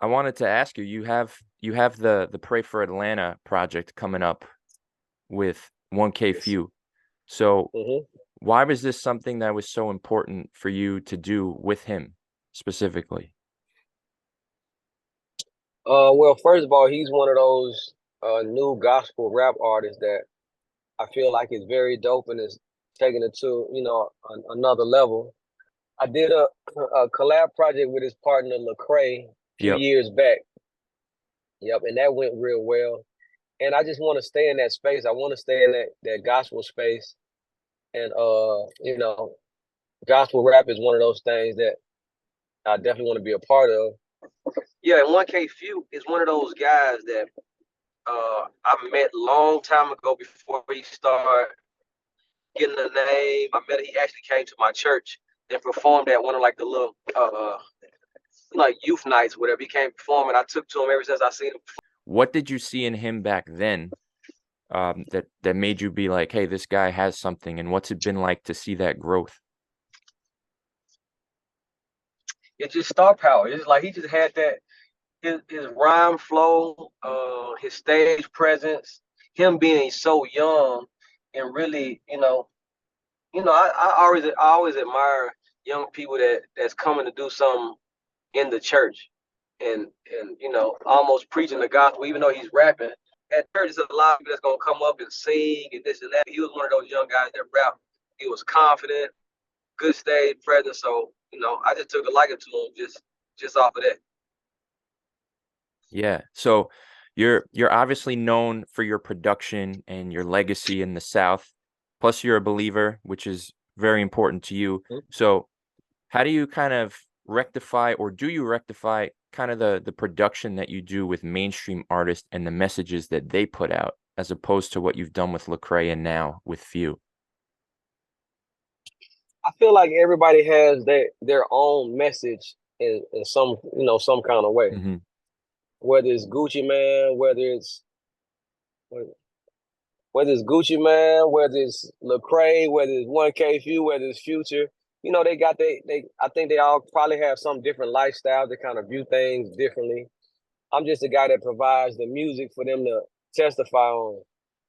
I wanted to ask you, you have the Pray for Atlanta project coming up with 1K Yes. Phew. So hmm why was this something that was so important for you to do with him specifically? Well, first of all, he's one of those new gospel rap artists that I feel like is very dope and is taking it to, another level. I did a collab project with his partner Lecrae a few Yep. years back. Yep, and that went real well. And I just want to stay in that space. I want to stay in that gospel space. And gospel rap is one of those things that I definitely want to be a part of. Yeah, and 1K Few is one of those guys that I met long time ago before he started getting a name. I met he actually came to my church and performed at one of like the little like youth nights, whatever. He came performing. I took to him ever since I seen him. What did you see in him back then, that made you be like, hey, this guy has something, and what's it been like to see that growth? It's just star power. It's like he just had that his rhyme flow, his stage presence, him being so young and really, I always admire young people that's coming to do something in the church and almost preaching the gospel, even though he's rapping. At church, there's a lot of people that's gonna come up and sing and this and that. He was one of those young guys that rap. He was confident, good stage presence. So, I just took a liking to him just off of that. Yeah. So you're obviously known for your production and your legacy in the South. Plus you're a believer, which is very important to you. So how do you kind of rectify, or do you rectify kind of the production that you do with mainstream artists and the messages that they put out, as opposed to what you've done with Lecrae and now with Few? I feel like everybody has their own message in some kind of way. Hmm. Whether it's Gucci Man, whether it's Gucci Man, whether it's Lecrae, whether it's 1K Few, whether it's Future, they got they. I think they all probably have some different lifestyles. They kind of view things differently. I'm just a guy that provides the music for them to testify on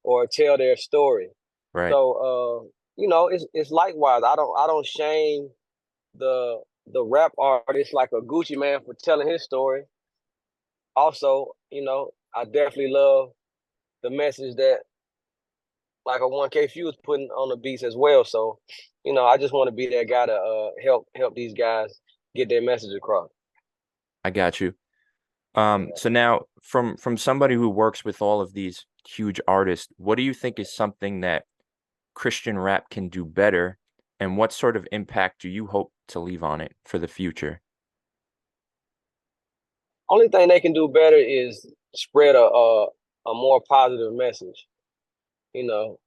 or tell their story. Right. So it's likewise. I don't shame the rap artist like a Gucci Man for telling his story. Also, I definitely love the message that like a 1K Few is putting on the beats as well. So, I just want to be that guy to help these guys get their message across. I got you. So now from somebody who works with all of these huge artists, what do you think is something that Christian rap can do better, and what sort of impact do you hope to leave on it for the future? Only thing they can do better is spread a more positive message, you know,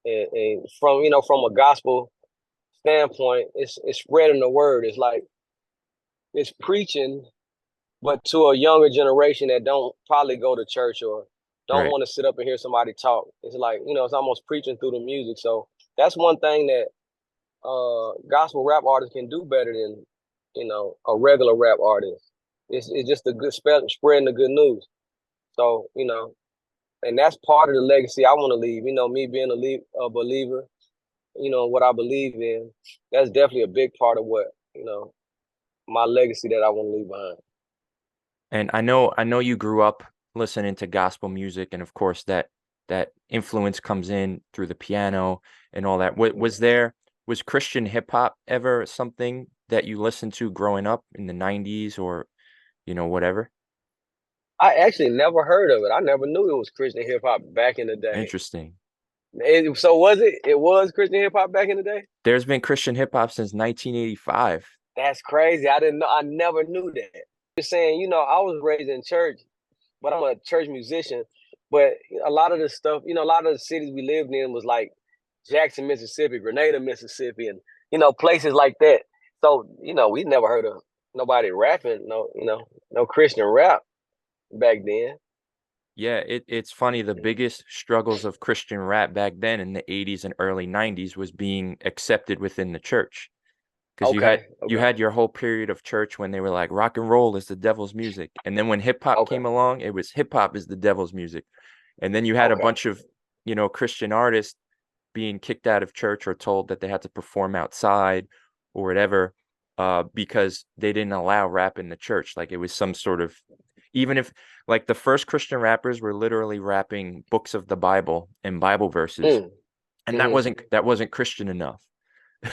and from a gospel standpoint, it's spreading the word. It's like it's preaching, but to a younger generation that don't probably go to church or don't Right. want to sit up and hear somebody talk. It's like, it's almost preaching through the music. So that's one thing that gospel rap artists can do better than, a regular rap artist. It's just a good spreading the good news. So, and that's part of the legacy I want to leave. Me being a believer, what I believe in, that's definitely a big part of what, my legacy that I want to leave behind. And I know you grew up listening to gospel music, and of course that influence comes in through the piano and all that. Was Christian hip hop ever something that you listened to growing up in the 90s, or whatever? I actually never heard of it. I never knew it was Christian hip hop back in the day. Interesting. So was it? It was Christian hip hop back in the day? There's been Christian hip hop since 1985. That's crazy. I didn't know. I never knew that. Just saying, I was raised in church, but I'm a church musician. But a lot of the stuff, a lot of the cities we lived in was like Jackson, Mississippi, Grenada, Mississippi, and places like that. So we never heard of nobody rapping, no Christian rap back then. Yeah, it's funny. The biggest struggles of Christian rap back then in the 80s and early 90s was being accepted within the church. because Okay. you Okay. had your whole period of church when they were like rock and roll is the devil's music, and then when hip hop Okay. came along, it was hip hop is the devil's music, and then you had a Okay. bunch of Christian artists being kicked out of church or told that they had to perform outside or whatever, because they didn't allow rap in the church. Like it was some sort of, even if like the first Christian rappers were literally rapping books of the Bible and Bible verses, Mm. and Hmm. that wasn't Christian enough.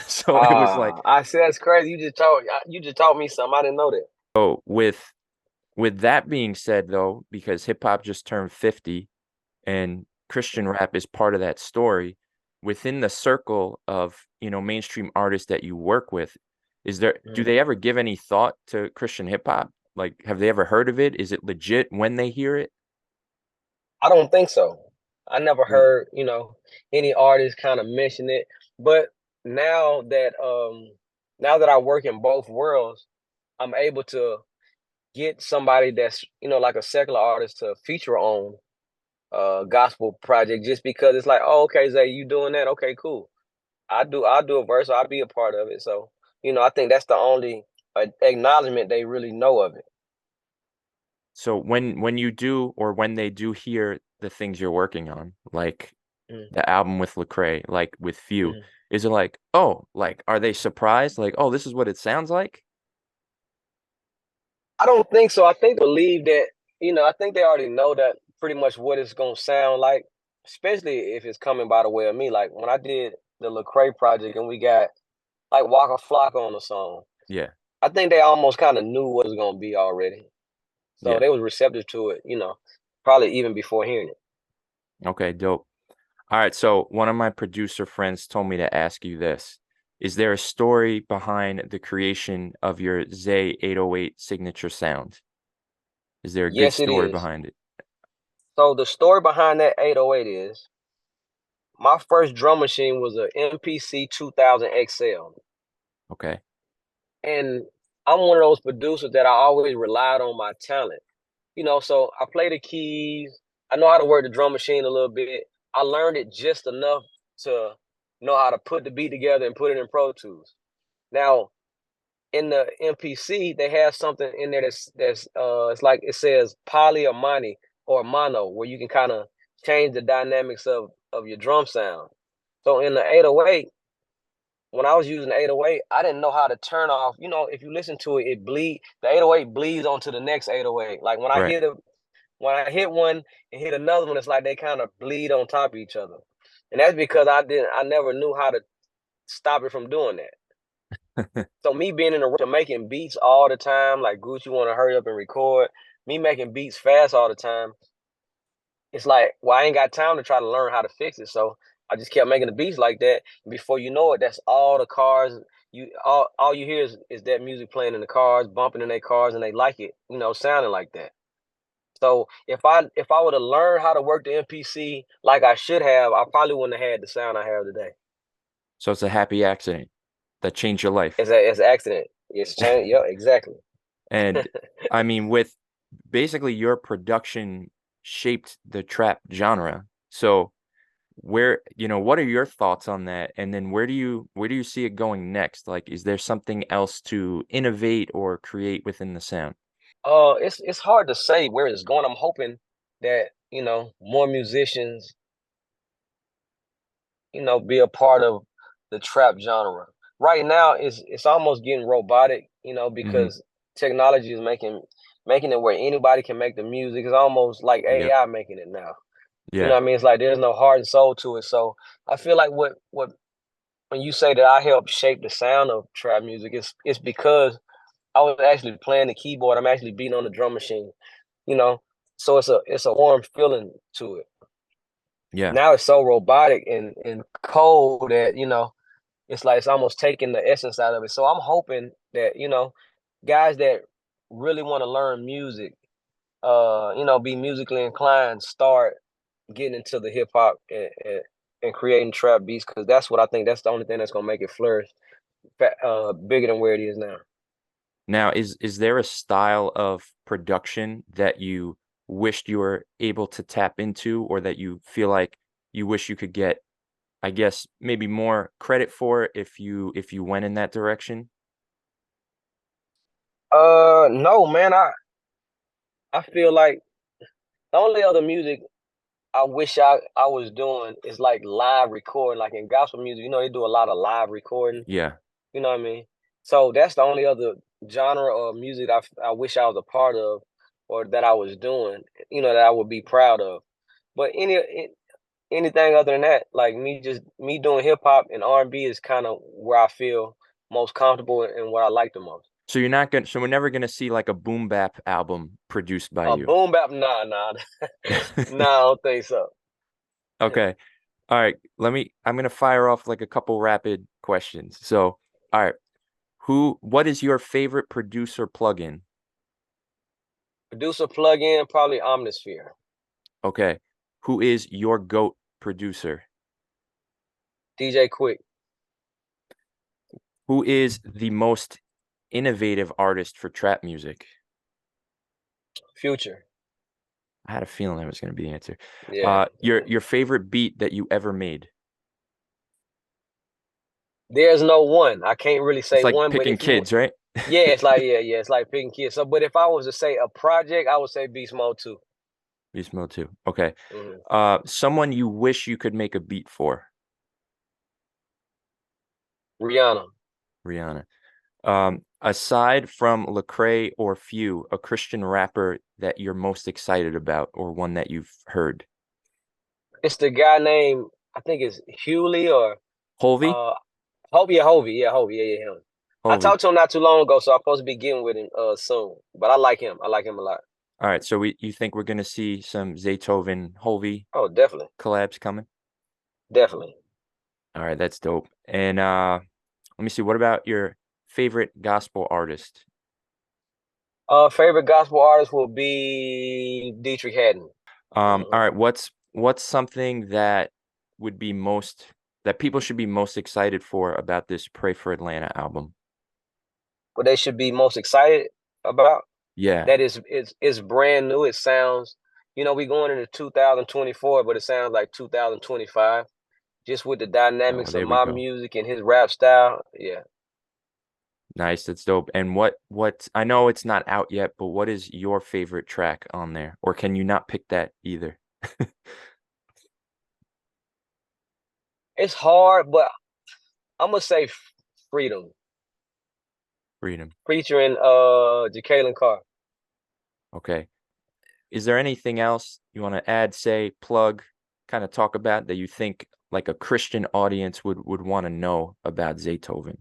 So it was like, Ah, I see. That's crazy. You just taught me something. I didn't know that. oh, with that being said though, because hip hop just turned 50 and Christian rap is part of that story, within the circle of, mainstream artists that you work with, do Mhm. they ever give any thought to Christian hip hop? Like, have they ever heard of it? Is it legit when they hear it? I don't think so. I never Really? heard, any artist kind of mention it. But now that now that I work in both worlds, I'm able to get somebody that's, like a secular artist to feature on gospel project just because it's like, oh, okay, Zay, you doing that? Okay, cool. I'll do a verse, or I'll be a part of it. So, I think that's the only acknowledgement they really know of it. So when you do or when they do hear the things you're working on, like Mhm, the album with Lecrae, like with Phew, mhm. is it like, oh, like are they surprised? Like, oh, this is what it sounds like? I don't think so. I think believe that, I think they already know that pretty much what it's gonna sound like, especially if it's coming by the way of me. Like when I did the Lecrae project and we got like Waka Flocka on the song, Yeah, I think they almost kind of knew what it was gonna be already. So yeah. they was receptive to it, probably even before hearing it. Okay, dope. All right, so one of my producer friends told me to ask you this. Is there a story behind the creation of your Zay 808 signature sound? Is there a good Yes, it story is. behind it? So the story behind that 808 is my first drum machine was a MPC 2000 XL. Okay, And I'm one of those producers that I always relied on my talent. So I play the keys. I know how to work the drum machine a little bit. I learned it just enough to know how to put the beat together and put it in Pro Tools. Now, in the MPC, they have something in there that's it's like it says poly or mono or mono, where you can kind of change the dynamics of your drum sound. So in the 808, when I was using the 808, I didn't know how to turn off. If you listen to it, the 808 bleeds onto the next 808. Like right. when I hit one and hit another one, it's like they kind of bleed on top of each other. And that's because I never knew how to stop it from doing that. So me being in the room making beats all the time, like Gucci want to hurry up and record, me making beats fast all the time, it's like, well, I ain't got time to try to learn how to fix it. So I just kept making the beats like that. Before you know it, that's all the cars. All you hear is that music playing in the cars, bumping in their cars, and they like it, sounding like that. So if I would have learned how to work the MPC like I should have, I probably wouldn't have had the sound I have today. So it's a happy accident that changed your life. It's an accident. It's changed. Yeah, exactly. And I mean, with basically your production shaped the trap genre. So what are your thoughts on that? And then where do you see it going next? Like, is there something else to innovate or create within the sound? It's hard to say where it's going. I'm hoping that more musicians be a part of the trap genre. Right now, it's almost getting robotic, Hmm. because technology is making it where anybody can make the music. It's almost like Yep. AI making it now. You know Yeah. what I mean? It's like there's no heart and soul to it. So I feel like what when you say that I helped shape the sound of trap music, it's because I was actually playing the keyboard. I'm actually beating on the drum machine. You know, so it's a warm feeling to it. Yeah. Now it's so robotic and cold that it's like it's almost taking the essence out of it. So I'm hoping that guys that really want to learn music, be musically inclined, start getting into the hip hop and creating trap beats, because that's what I think that's the only thing that's gonna make it flourish, bigger than where it is now. Now, is there a style of production that you wished you were able to tap into or that you feel like you wish you could get I guess maybe more credit for it if you went in that direction? No, man. I feel like the only other music I wish I was doing is like live recording, like in gospel music. You know, they do a lot of live recording. Yeah. You know what I mean? So that's the only other genre of music I wish I was a part of, or that I was doing. You know, that I would be proud of. But anything other than that, like me doing hip hop and R&B is kind of where I feel most comfortable and what I like the most. So we're never gonna see like a boom bap album produced by you. Boom bap, nah, nah, nah, I don't think so. Okay. All right. I'm gonna fire off like a couple rapid questions. So, all right. What is your favorite producer plugin? Producer plug-in, probably Omnisphere. Okay. Who is your GOAT producer? DJ Quick, Who is the most innovative artist for trap music? Future. I had a feeling that was gonna be the answer. Yeah. Your favorite beat that you ever made? There's no one. I can't really It's say like one, but picking if you, kids, right? yeah, it's like picking kids. So, but if I was to say a project, I would say Beast Mode 2. Beast Mode 2. Okay. Mhm. Someone you wish you could make a beat for? Rihanna. Rihanna. Aside from Lecrae or Phew, a Christian rapper that you're most excited about or one that you've heard? It's the guy named, I think it's Hewley or Hovey? uh Hovey, yeah, Hovey, yeah, him. I Hovey. talked to him not too long ago, so I'm supposed to be getting with him soon. But I like him. I like him a lot. All right, so you think we're gonna see some Zaytoven Hovey Oh, definitely. collabs coming? Definitely. All right, that's dope. And let me see, what about your favorite gospel artist? Favorite gospel artist will be Dietrich Haddon. All Hmm. right, what's something that would be most that people should be most excited for about this Pray for Atlanta album? What they should be most excited about. Yeah. That is brand new. It sounds, we going into 2024, but it sounds like 2025. Just with the Oh, dynamics of there we my go. music and his rap style. Yeah. Nice, that's dope. And what I know it's not out yet, but what is your favorite track on there? Or can you not pick that either? It's hard, but I'm gonna say Freedom, Freedom. featuring Jacqueline Carr. Okay. Is there anything else you want to add, say, plug, kind of talk about that you think like a Christian audience would want to know about Zaytoven?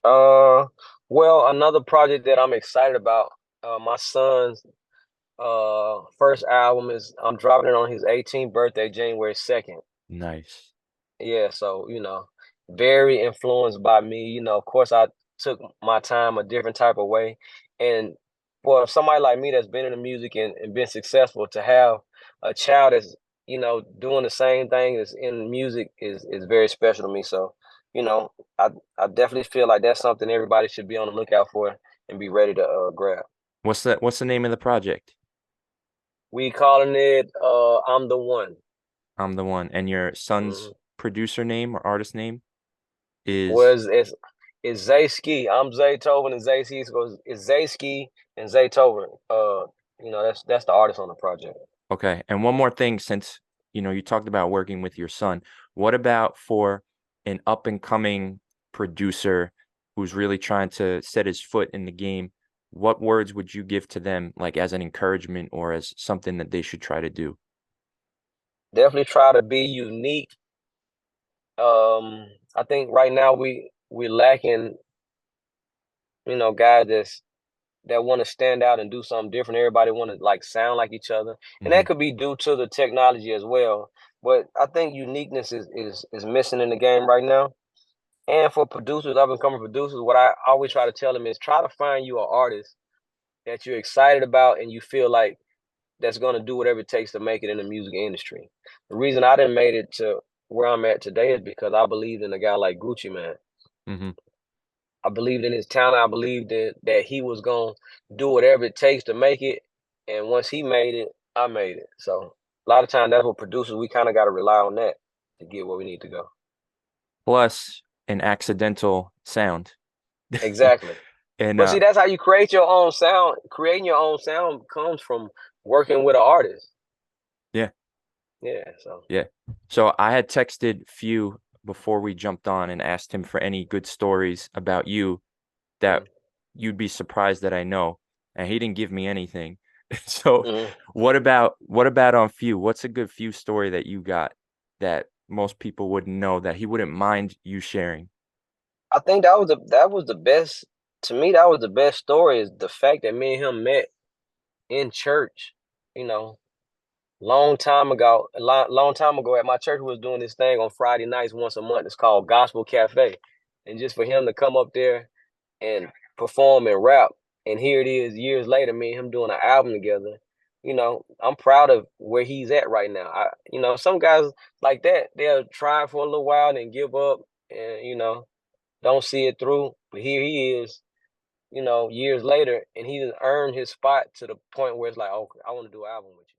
Uh, well, another project that I'm excited about, my son's first album is I'm dropping it on his 18th birthday, January 2nd. Nice. Yeah, so very influenced by me. Of course, I took my time a different type of way, and for somebody like me that's been in the music and been successful to have a child that's doing the same thing as in music is very special to me. So, you know, I I definitely feel like that's something everybody should be on the lookout for and be ready to grab. What's the name of the project? We calling it "I'm the One." I'm the one. And your son's Hmm. producer name or artist name is Was it's Zayski. I'm Zaytoven and Zayski. So it's Zayski and Zaytoven. That's the artist on the project. okay. And one more thing, since you talked about working with your son, what about for an up and coming producer who's really trying to set his foot in the game? What words would you give to them, like as an encouragement or as something that they should try to do? Definitely try to be unique. I think right now we lacking, guys that want to stand out and do something different. Everybody want to like sound like each other, and Hmm. that could be due to the technology as well. But I think uniqueness is missing in the game right now. And for producers, up and coming producers, what I always try to tell them is try to find you an artist that you're excited about and you feel like that's going to do whatever it takes to make it in the music industry. The reason I didn't made it to where I'm at today is because I believed in a guy like Gucci Man. Hmm. I believed in his talent. I believed that he was going to do whatever it takes to make it. And once he made it, I made it. So a lot of times that's what producers, we kind of got to rely on that. to get where we need to go. plus an accidental sound. Exactly. And But see, that's how you create your own sound. Creating your own sound comes from working with an artist. yeah, Yeah. So. yeah. So I had texted Phew before we jumped on and asked him for any good stories about you that Mm, you'd be surprised that I know, and he didn't give me anything. So mm. what about on Phew? What's a good Phew story that you got that most people wouldn't know that he wouldn't mind you sharing? I think that was the best. To me, that was the best story. Is the fact that me and him met in church. You know, long time ago at my church, we was doing this thing on Friday nights once a month. It's called Gospel Cafe, and just for him to come up there and perform and rap, and here it is years later, me and him doing an album together. I'm proud of where he's at right now. Some guys like that, they'll try for a little while and give up, and don't see it through. But here he is, years later, and he's earned his spot to the point where it's like, okay, I want to do an album with you.